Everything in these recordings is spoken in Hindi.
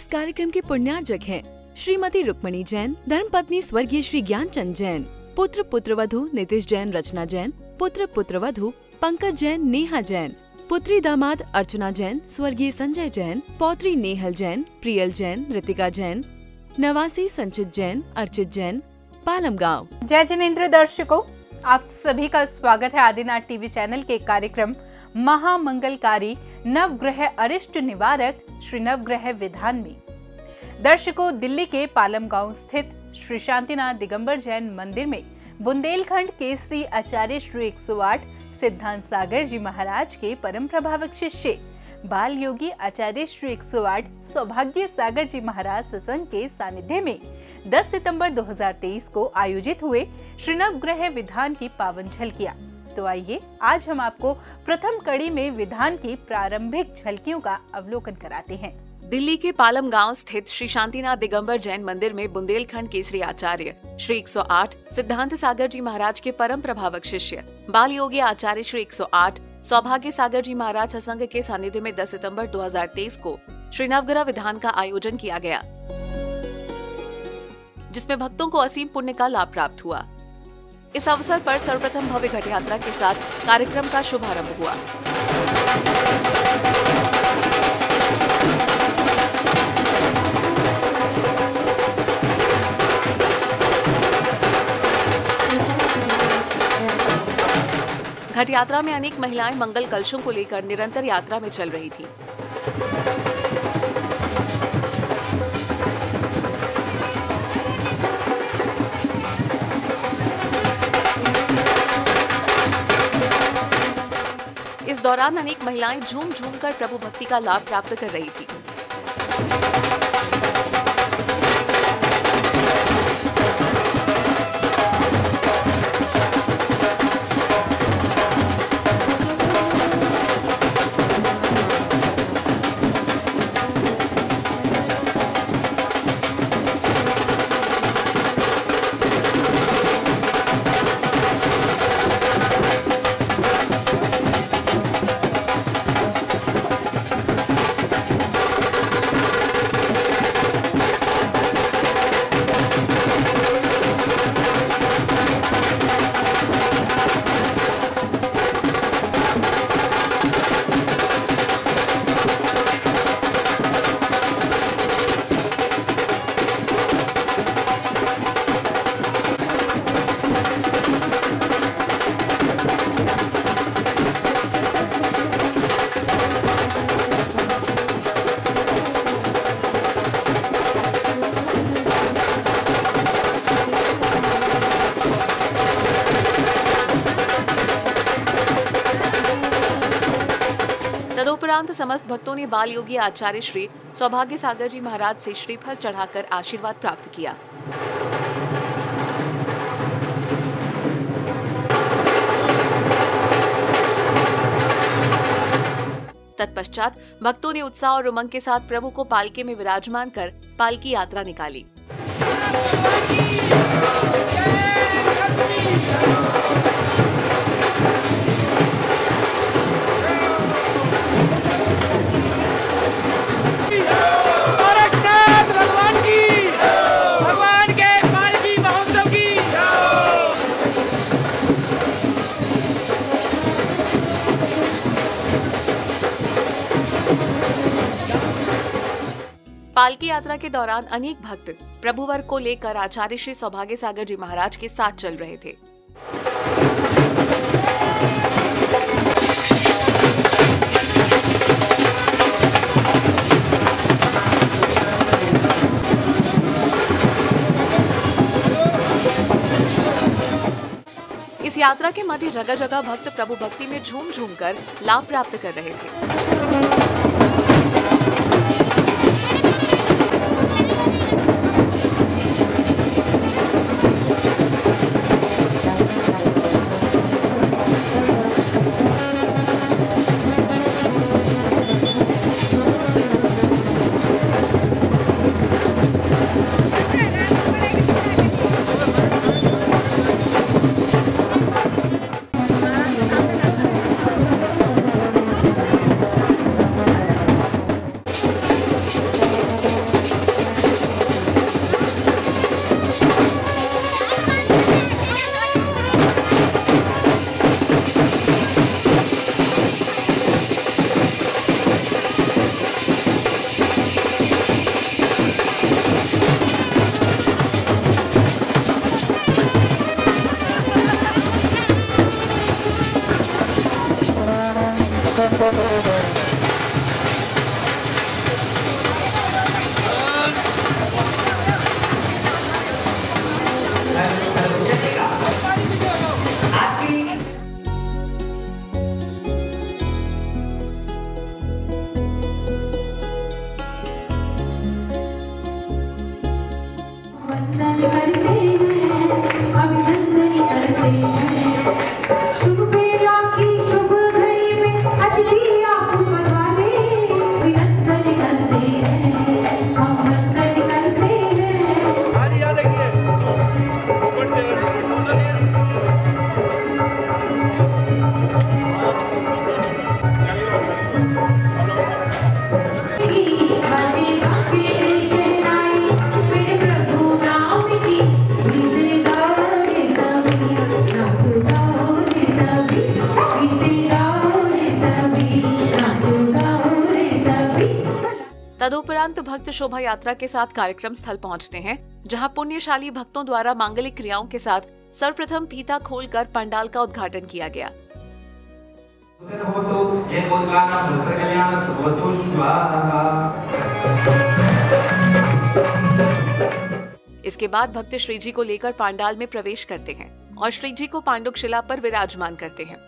इस कार्यक्रम के पुण्यार्जक हैं श्रीमती रुक्मणी जैन, धर्मपत्नी स्वर्गीय श्री ज्ञानचंद जैन, पुत्र पुत्रवधू नीतीश जैन, रचना जैन, पुत्र पुत्रवधू पंकज जैन, नेहा जैन, पुत्री दामाद अर्चना जैन, स्वर्गीय संजय जैन, पौत्री नेहल जैन, प्रियल जैन, रितिका जैन, नवासी संचित जैन, अर्चित जैन, पालम गाँव। जय जिनेंद्र दर्शकों, आप सभी का स्वागत है आदिनाथ टीवी चैनल के कार्यक्रम महामंगलकारी नवग्रह अरिष्ट निवारक श्री नवग्रह विधान में। दर्शकों, दिल्ली के पालम गांव स्थित श्री शांतिनाथ दिगंबर जैन मंदिर में बुंदेलखंड केसरी आचार्य श्री 108 सिद्धांत सागर जी महाराज के परम प्रभावक शिष्य बाल योगी आचार्य श्री 108 सौभाग्य सागर जी महाराज सत्संग के सानिध्य में 10 सितंबर 2023 को आयोजित हुए श्री नवग्रह विधान की पावन झलकियां। तो आइए आज हम आपको प्रथम कड़ी में विधान की प्रारंभिक झलकियों का अवलोकन कराते हैं। दिल्ली के पालम गांव स्थित श्री शांतिनाथ दिगंबर जैन मंदिर में बुंदेलखंड केसरी आचार्य श्री 108 सिद्धांत सागर जी महाराज के परम प्रभावक शिष्य बाल योगी आचार्य श्री 108 सौभाग्य सागर जी महाराज सत्संग के सानिध्य में 10 सितंबर 2023 को श्री नवग्रह विधान का आयोजन किया गया, जिसमें भक्तों को असीम पुण्य का लाभ प्राप्त हुआ। इस अवसर पर सर्वप्रथम भव्य घट यात्रा के साथ कार्यक्रम का शुभारंभ हुआ। घट यात्रा में अनेक महिलाएं मंगल कलशों को लेकर निरंतर यात्रा में चल रही थी। इस दौरान अनेक महिलाएं झूम झूम कर प्रभु भक्ति का लाभ प्राप्त कर रही थी। तदुपरांत समस्त भक्तों ने बाल योगी आचार्य श्री सौभाग्य सागर जी महाराज से श्रीफल चढ़ाकर आशीर्वाद प्राप्त किया। तत्पश्चात भक्तों ने उत्साह और उमंग के साथ प्रभु को पालकी में विराजमान कर पालकी यात्रा निकाली। पालकी यात्रा के दौरान अनेक भक्त प्रभुवर को लेकर आचार्य श्री सौभाग्य सागर जी महाराज के साथ चल रहे थे। इस यात्रा के मध्य जगह जगह भक्त प्रभु भक्ति में झूम झूम कर लाभ प्राप्त कर रहे थे। भक्त शोभा यात्रा के साथ कार्यक्रम स्थल पहुंचते हैं, जहां पुण्यशाली भक्तों द्वारा मांगलिक क्रियाओं के साथ सर्वप्रथम फीता खोलकर पंडाल का उद्घाटन किया गया। इसके बाद भक्त श्री जी को लेकर पंडाल में प्रवेश करते हैं और श्री जी को पांडुक शिला पर विराजमान करते हैं।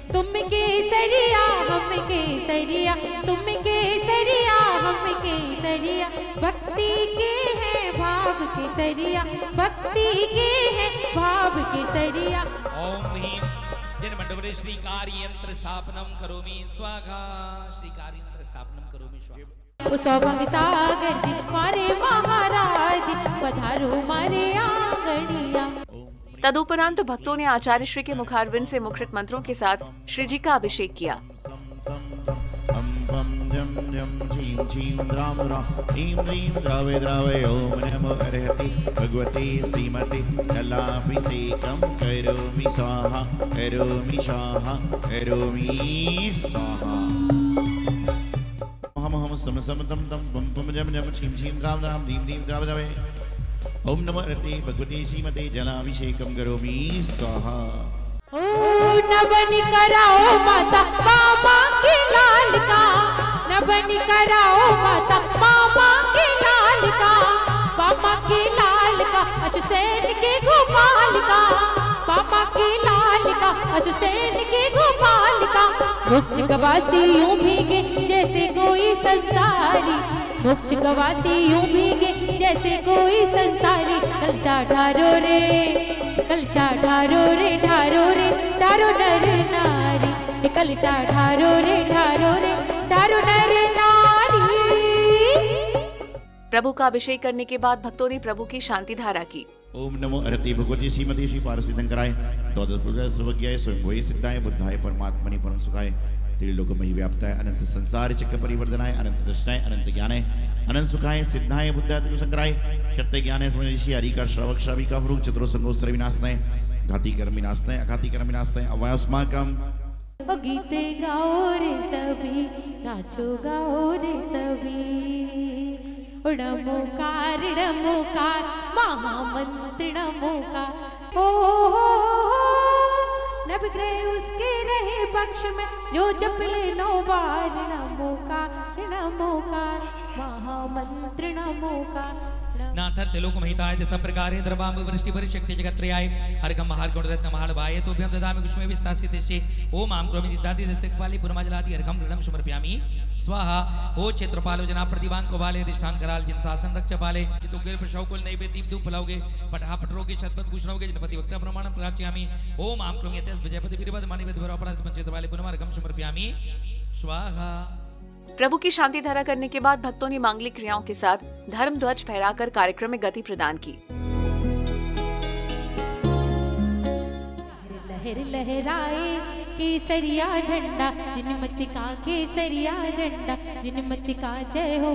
तुम केसरिया हम केसरिया, तुम केसरिया हम केसरिया, भक्ति के हैं भाव केसरिया, भक्ति के हैं भाव केसरिया। ओम ह्रीं जनमंडपे श्रीकारी यंत्र स्थापनम करोमि स्वाहा, श्रीकारी यंत्र स्थापनम करोमि स्वाहा। सौभाग्य सागर जी मारे महाराज, पधारो मारे आंगनिया। तदुपरांत भक्तों ने आचार्य श्री के मुखारविंद से मुखरित मंत्रों के साथ श्री जी का अभिषेक किया। भगवती श्रीमती जलाभिषेकं करोमि स्वाहा, करोमि स्वाहा, करोमि स्वाहा। हम सम सम तम तम पम पम जम जम छीम छीम राम राम धीम धीम द्राव द्रावे। ओम नमो रते भगवती श्रीमते जलाभिषेकं करोमि स्वाहा। ओ नवन कराओ माता मामा के लाल का, नवन कराओ माता मामा के लाल का, मामा के लाल का अशुसैन के गोपाल का, मामा के लाल का अशुसैन के गोपाल का। मोक्ष गवासी यूं भीगे जैसे कोई संसारी, मोक्ष गवासी यूं भीगे जैसे कोई संसारी। कलशा ढारो रे, कलशा ढारो रे, ढारो रे ढारो नर नारी, कलशा ढारो रे, ढारो रे ढारो नर नारी। प्रभु का अभिषेक करने के बाद भक्तों ने प्रभु की शांति धारा की। ओम नमो अरति भगवती श्रीमती श्री पारसिद्धंकराय द्वादश प्रकार सर्वज्ञाय स्वयंभुवे सिद्धाय बुद्धाय परमात्मनि परम सुखाय त्रिलोकमयि व्याप्ताय अनंत संसार चक्र परिवर्तनाय अनंत दृष्टाय अनंत ज्ञानाय अनंत सुखाय सिद्धाय बुद्धाय त्रिशंकराय सत्य ज्ञानाय ऋषि हरि का श्रावक श्राविका भ्रुग चतुर संगोस्त्र विनाशनाय घाती कर्म विनाशनाय अघाती कर्म विनाशनाय अवयस्माकम। गीते गाओ रे सभी, नाचो गाओ रे सभी, नमोकार नमोकार महामंत्र नमोकार। ओ नवग्रह उसके रहे पक्ष में जो जप ले 9 बार, नमोकार नमोकार महामंत्र नमोकार। नाथ त्रिलोक महिताय दश प्रकारे द्रवांब वृष्टि परिशक्ति जगत्रयाय हरकम महार गुण रत्न महालभाय तो भ्यम ददामि कुष्मे विस्तासितेशे ओम आम क्रोमि दिदाति दशकपाली पुरमाजलादि हरकम ऋणम समर्पयामि स्वाहा। ओ क्षेत्रपालो जना प्रतिवान को वाले अधिष्ठान कराल जिन शासन रक्षपाले चितुगिर प्रशौकुल नैवेद्य दीप धूप फलाओगे पटहा पटरोगे शतपथ भूषणोगे जनपति वक्ता प्रमाणम प्रार्थयामि ओम आम क्रोमि यतेस विजयपति वीरभद्र मानिवेद्य वरोपराध पंचेतपाले पुरमार्गम समर्पयामि स्वाहा। प्रभु की शांति धारा करने के बाद भक्तों ने मांगलिक क्रियाओं के साथ धर्म ध्वज फहराकर कार्यक्रम में गति प्रदान की। लहर लहराए केसरिया झंडा, जिनमति का केसरिया झंडा, जिनमति का जय हो।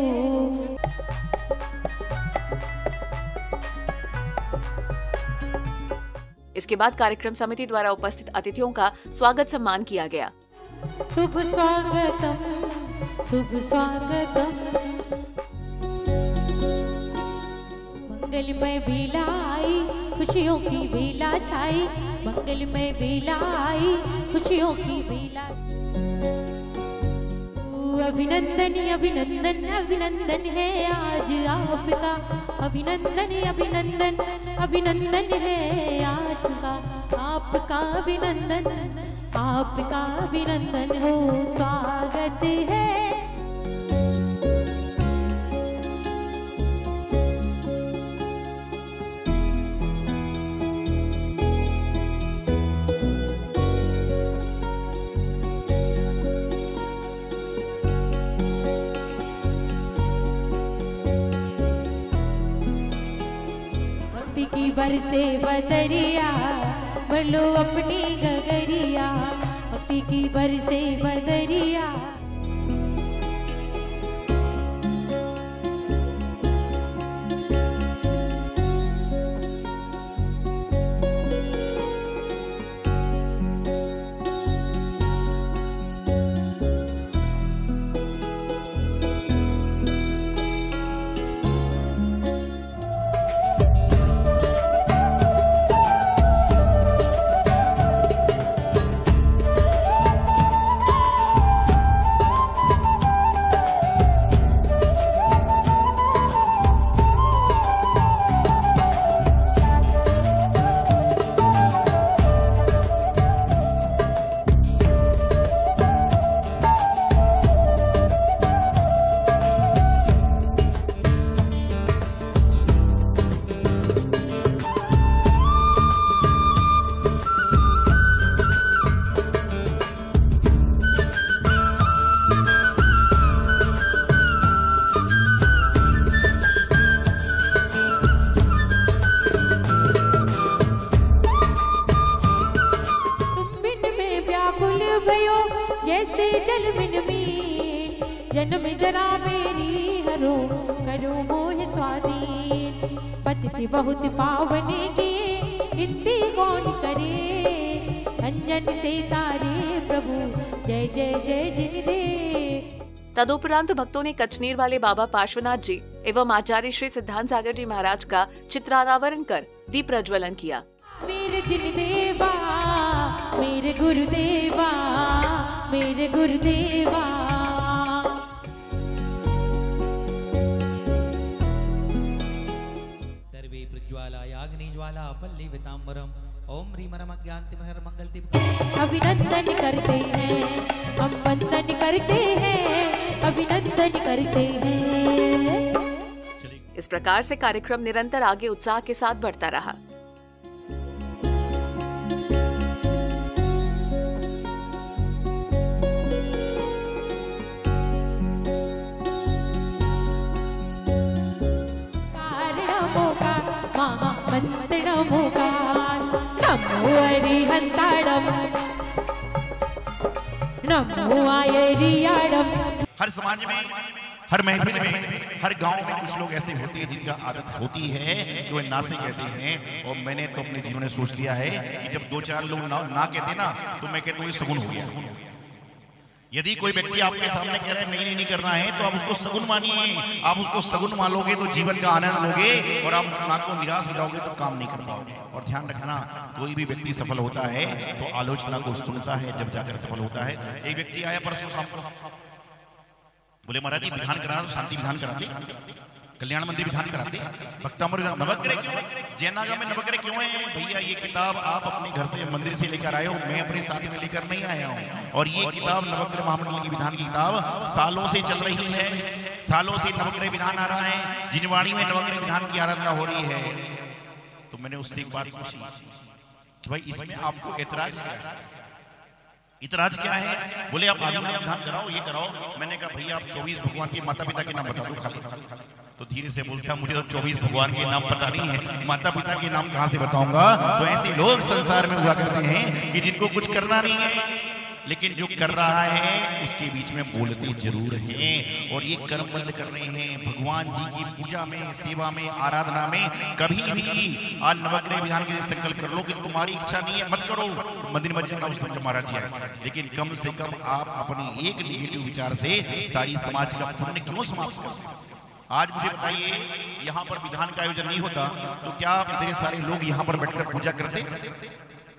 इसके बाद कार्यक्रम समिति द्वारा उपस्थित अतिथियों का स्वागत सम्मान किया गया। शुभ स्वागतम, शुभ स्वागतम। मंगलमय बेला आई, खुशियों की बेला छाई, मंगलमय बेला आई, खुशियों की बेला। अभिनंदन अभिनंदन अभिनंदन है आज आपका, अभिनंदन अभिनंदन अभिनंदन है आज का आपका, अभिनंदन आपका अभिनंदन हो, स्वागत है। भक्ति की बरसे बदरिया, भर लो अपनी गगरिया, भक्ति की बरसे बदरिया। स्वाधीन। पतित बहुत पावन किए इनती कौन करे, अंजन से तारे प्रभु जय जय जय जिन दे। तदुपरांत भक्तों ने कचनेर वाले बाबा पार्श्वनाथ जी एवं आचार्य श्री सिद्धांत सागर जी महाराज का चित्रानावरण कर दीप प्रज्वलन किया। मेरे जिन देवा, मेरे गुरुदेवा, मेरे गुरुदेवा। सर्वे प्रज्वालायाग्निज्वाला पल्लवितांबरम ओम ह्रीं ज्ञानतिमहर मंगलतिम। अभिनंदन करते हैं हम, वंदन करते हैं, अभिनंदन करते हैं। इस प्रकार से कार्यक्रम निरंतर आगे उत्साह के साथ बढ़ता रहा। नमो अरिहंताड़म, नमो आयरियाड़म। हर समाज में, हर महफिल में, हर गांव में कुछ लोग ऐसे होते हैं जिनका आदत होती है कि वे ना से कहते हैं। और मैंने तो अपने जीवन में सोच लिया है कि जब 2-4 लोग ना कहते ना तो मैं कहता हूँ सगुन हो गया। यदि कोई व्यक्ति आपके सामने कह रहा है नहीं करना है तो आप उसको सगुन मानिए। आप उसको सगुन मानोगे तो जीवन का आनंद लोगे, और आप ना को निराश हो जाओगे तो काम नहीं कर पाओगे। और ध्यान रखना, कोई भी व्यक्ति सफल होता है तो आलोचना को सुनता है, जब जाकर सफल होता है। एक व्यक्ति आया परसों शाम को, बोले महाराज जी विधान करा दो, शांति विधान करा दे, कल्याण मंदिर विधान कराते, भक्तामृत नवग्रह क्यों, जैनागम में नवग्रह क्यों है? भैया ये किताब आप अपने घर से मंदिर से लेकर आए हो, मैं अपने साथ में लेकर नहीं आया हूँ। और ये किताब नवग्रह महामंडल की विधान की किताब सालों से चल रही है, सालों से नवग्रह विधान आ रहा है, जिनवाड़ी में नवग्रह विधान की आराधना हो रही है। तो मैंने उससे एक बात पूछी कि भाई इसमें आपको ऐतराज क्या है? इतराज क्या है? बोले आप आगे विधान कराओ, ये कराओ। मैंने कहा भैया आप 24 भगवान के माता पिता के नाम बता दो खाली। तो धीरे से बोलता मुझे तो 24 भगवान के नाम पता नहीं है, माता पिता के नाम कहां से बताऊंगा? तो ऐसे लोग संसार में हुआ करते हैं कि जिनको कुछ करना नहीं है, लेकिन जो कर रहा है उसके बीच में बोलते जरूर हैं। और ये कर्म बंद कर रहे हैं भगवान जी की पूजा में, सेवा में, आराधना में। कभी भी आज नवग्रह विधान के संकल्प कर लो कि तुम्हारी इच्छा नहीं है मत करो, मंदिर मत जाना, उसको महाराज जी है। लेकिन कम से कम आप अपनी एक निगेटिव विचार से सारी समाज का पुण्य क्यों समाप्त करो? आज मुझे बताइए, यहाँ पर विधान का आयोजन नहीं होता तो क्या इतने सारे लोग यहाँ पर बैठकर पूजा करते?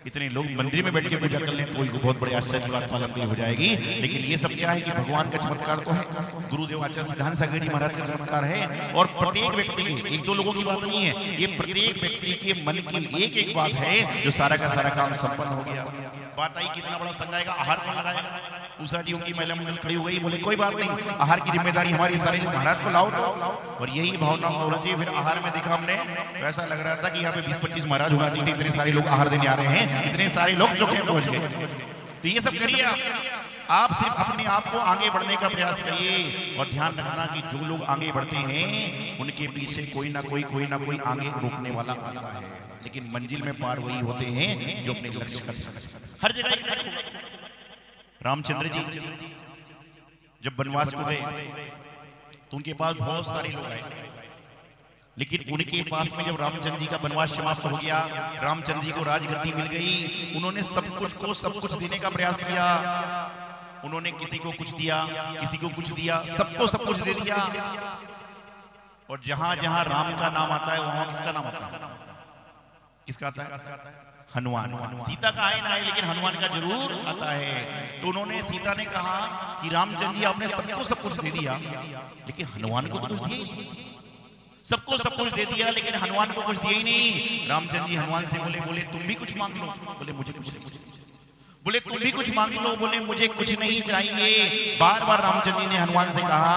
इतने लोग मंदिर में बैठ के पूजा कर लें तो बहुत बड़े आश्चर्य की बात पालन की हो जाएगी। लेकिन ये सब क्या है कि भगवान का चमत्कार तो है, गुरुदेव आचार्य सिद्धांत सागर जी महाराज का चमत्कार है। और प्रत्येक व्यक्ति की, 1-2 लोगों की बात नहीं है, ये प्रत्येक व्यक्ति के मन की एक बात है जो सारा का सारा काम संपन्न हो गया। बात आई कितना बड़ा संघ आएगा, आहार कौन लगाएगा? उषा जी उनकी महिला मंडल खड़ी हो गई, बोले कोई बात नहीं, आहार की जिम्मेदारी हमारी सारी, महाराज को लाओ। और यही भावना होना चाहिए। फिर आहार में देखा हमने, वैसा लग रहा था कि यहाँ पे 20-25 महाराज होना चाहिए, इतने सारे लोग आहार देने आ रहे हैं, इतने सारे लोग चौके पहुंच गए। तो ये सब करिए आप सिर्फ अपने आप को आगे बढ़ने का प्रयास करिए। और ध्यान रखना कि जो लोग आगे बढ़ते हैं उनके पीछे कोई ना कोई आगे रोकने वाला आता है, लेकिन मंजिल में पार वही होते हैं जो अपने लक्ष्य का हर जगह। रामचंद्र जी जब वनवास को गए तो उनके पास बहुत सारे लोग आए, लेकिन उनके पास में जब रामचंद्र जी का वनवास समाप्त हो गया, रामचंद्र जी को राजगद्दी मिल गई, उन्होंने सब कुछ देने का प्रयास किया। उन्होंने किसी को कुछ दिया, किसी को कुछ दिया, सबको सब कुछ दे दिया। और जहां जहां राम का नाम आता है वहां किसका नाम आता है? किसका आता है? हनुमान। सीता का आए ना आए लेकिन हनुमान का जरूर आता है। तो उन्होंने, सीता ने कहा कि रामचंद्र जी आपने सबको सब कुछ दे दिया, लेकिन हनुमान को कुछ दिया। सबको सब कुछ दे दिया लेकिन हनुमान को कुछ दिया ही नहीं। रामचंद्र जी हनुमान से बोले तुम भी कुछ मांग लो। बोले मुझे कुछ नहीं। बोले तुम भी कुछ मांग लो। बोले मुझे कुछ नहीं चाहिए। बार बार रामचंद्र जी ने हनुमान से कहा,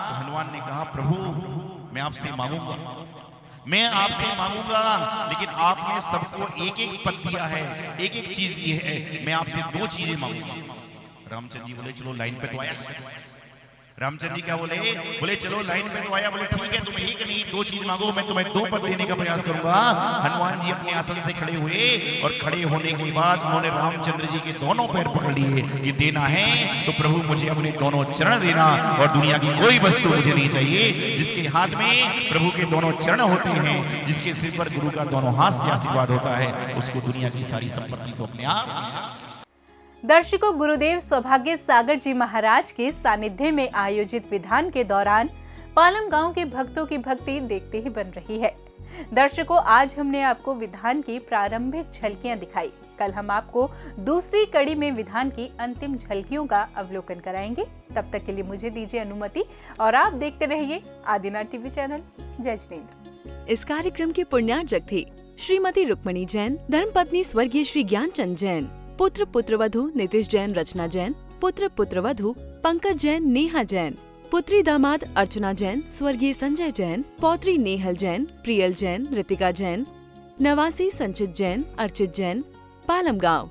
तो हनुमान ने कहा प्रभु मैं आपसे मांगूंगा, मैं आपसे मांगूंगा, लेकिन आपने सबको एक एक पद दिया है, एक एक चीज दी है, मैं आपसे 2 चीजें मांगूंगा। रामचंद्र जी बोले चलो लाइन पे तो आया। रामचंद्र जी क्या बोले? बोले चलो लाइन में तो आया। बोले ठीक है, तुम एक नहीं 2 चीज मांगो, मैं तुम्हें 2 पद देने का प्रयास करूंगा। हनुमान जी अपने आसन से खड़े हुए और खड़े होने के बाद उन्होंने रामचंद्र जी के दोनों पैर पकड़ लिए कि देना है तो प्रभु मुझे अपने दोनों चरण देना, और दुनिया की कोई वस्तु मुझे नहीं चाहिए। जिसके हाथ में प्रभु के दोनों चरण होते हैं, जिसके सिर पर गुरु का दोनों हाथ से आशीर्वाद होता है, उसको दुनिया की सारी संपत्ति तो अपने आप। दर्शकों, गुरुदेव सौभाग्य सागर जी महाराज के सानिध्य में आयोजित विधान के दौरान पालम गांव के भक्तों की भक्ति देखते ही बन रही है। दर्शकों, आज हमने आपको विधान की प्रारंभिक झलकियां दिखाई। कल हम आपको दूसरी कड़ी में विधान की अंतिम झलकियों का अवलोकन कराएंगे। तब तक के लिए मुझे दीजिए अनुमति और आप देखते रहिए आदिनाथ टीवी चैनल। जय जिनेंद्र। इस कार्यक्रम के पुण्यार्चक थे श्रीमती रुक्मणी जैन, धर्मपत्नी स्वर्गीय श्री ज्ञानचंद जैन, पुत्र पुत्रवधू नितिश जैन, रचना जैन, पुत्र पुत्रवधू पंकज जैन, नेहा जैन, पुत्री दामाद अर्चना जैन, स्वर्गीय संजय जैन, पौत्री नेहल जैन, प्रियल जैन, ऋतिका जैन, नवासी संचित जैन, अर्चित जैन, पालम गाँव।